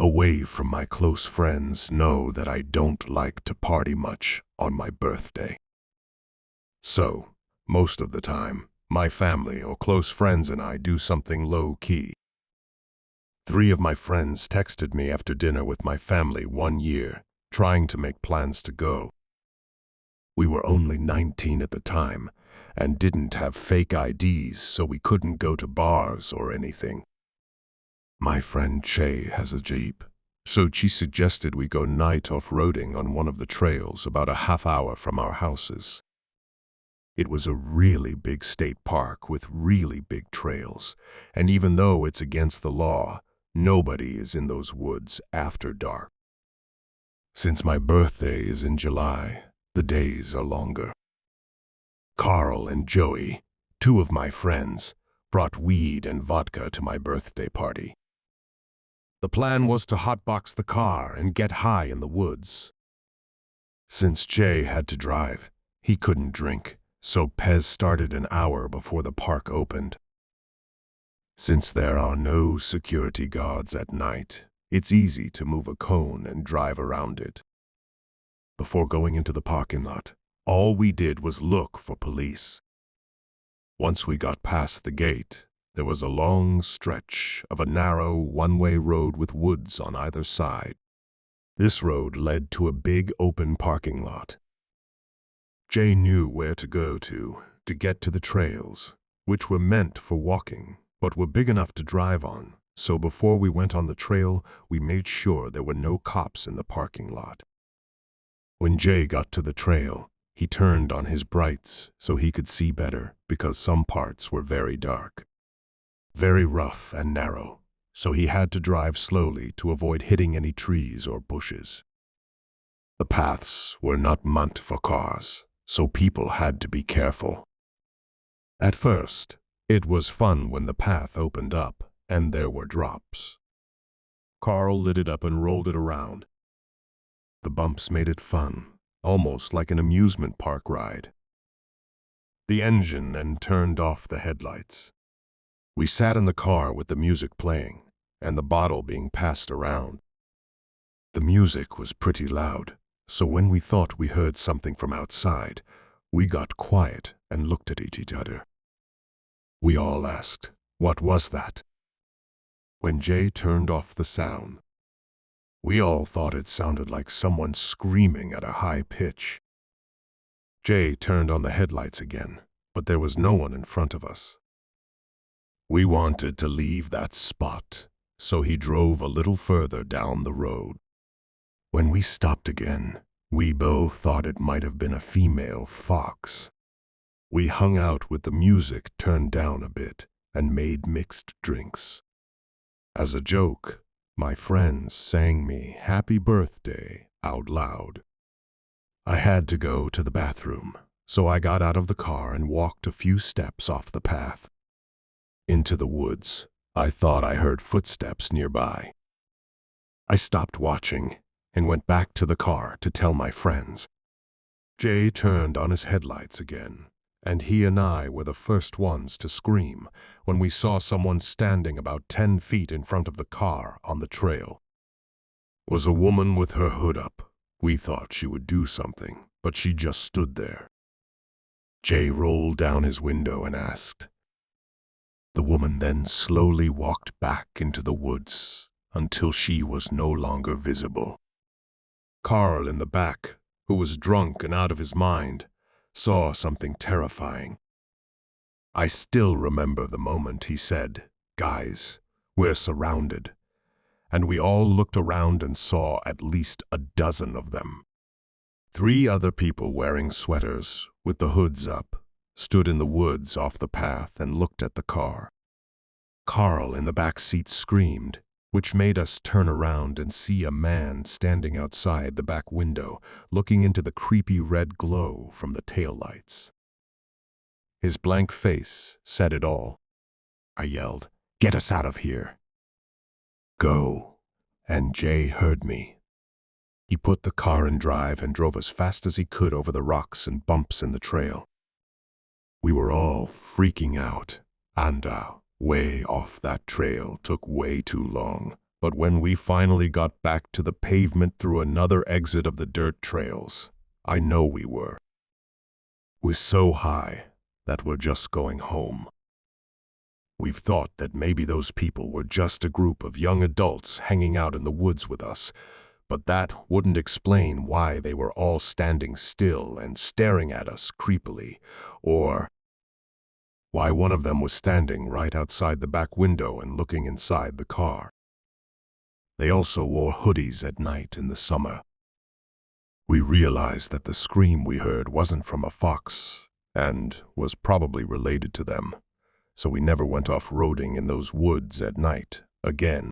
away from my close friends, know that I don't like to party much on my birthday. So, most of the time, my family or close friends and I do something low-key. 3 of my friends texted me after dinner with my family one year, trying to make plans to go. We were only 19 at the time and didn't have fake IDs, so we couldn't go to bars or anything. My friend Che has a Jeep, so she suggested we go night off-roading on one of the trails about a half-hour from our houses. It was a really big state park with really big trails, and even though it's against the law, nobody is in those woods after dark. Since my birthday is in July, the days are longer. Carl and Joey, 2 of my friends, brought weed and vodka to my birthday party. The plan was to hotbox the car and get high in the woods. Since Jay had to drive, he couldn't drink, so Pez started an hour before the park opened. Since there are no security guards at night, it's easy to move a cone and drive around it. Before going into the parking lot, all we did was look for police. Once we got past the gate, there was a long stretch of a narrow one-way road with woods on either side. This road led to a big open parking lot. Jay knew where to go to get to the trails, which were meant for walking, but were big enough to drive on, so before we went on the trail, we made sure there were no cops in the parking lot. When Jay got to the trail, he turned on his brights so he could see better because some parts were very dark. Very rough and narrow, so he had to drive slowly to avoid hitting any trees or bushes. The paths were not meant for cars, so people had to be careful. At first, it was fun when the path opened up and there were drops. Carl lit it up and rolled it around. The bumps made it fun, almost like an amusement park ride. The engine and turned off the headlights. We sat in the car with the music playing and the bottle being passed around. The music was pretty loud, so when we thought we heard something from outside, we got quiet and looked at each other. We all asked, "What was that?" When Jay turned off the sound, we all thought it sounded like someone screaming at a high pitch. Jay turned on the headlights again, but there was no one in front of us. We wanted to leave that spot, so he drove a little further down the road. When we stopped again, we both thought it might have been a female fox. We hung out with the music turned down a bit and made mixed drinks. As a joke, my friends sang me "Happy Birthday" out loud. I had to go to the bathroom, so I got out of the car and walked a few steps off the path. Into the woods, I thought I heard footsteps nearby. I stopped watching and went back to the car to tell my friends. Jay turned on his headlights again, and he and I were the first ones to scream when we saw someone standing about 10 feet in front of the car on the trail. It was a woman with her hood up. We thought she would do something, but she just stood there. Jay rolled down his window and asked. The woman then slowly walked back into the woods until she was no longer visible. Carl in the back, who was drunk and out of his mind, saw something terrifying. I still remember the moment he said, "Guys, we're surrounded," and we all looked around and saw at least a dozen of them. 3 other people wearing sweaters with the hoods up stood in the woods off the path and looked at the car. Carl in the back seat screamed, which made us turn around and see a man standing outside the back window, looking into the creepy red glow from the taillights. His blank face said it all. I yelled, "Get us out of here." "Go," and Jay heard me. He put the car in drive and drove as fast as he could over the rocks and bumps in the trail. We were all freaking out, and way off that trail took way too long, But when we finally got back to the pavement through another exit of the dirt trails, I know we're so high that we're just going home. We've thought that maybe those people were just a group of young adults hanging out in the woods with us, but that wouldn't explain why they were all standing still and staring at us creepily, or why one of them was standing right outside the back window and looking inside the car. They also wore hoodies at night in the summer. We realized that the scream we heard wasn't from a fox and was probably related to them, so we never went off-roading in those woods at night again.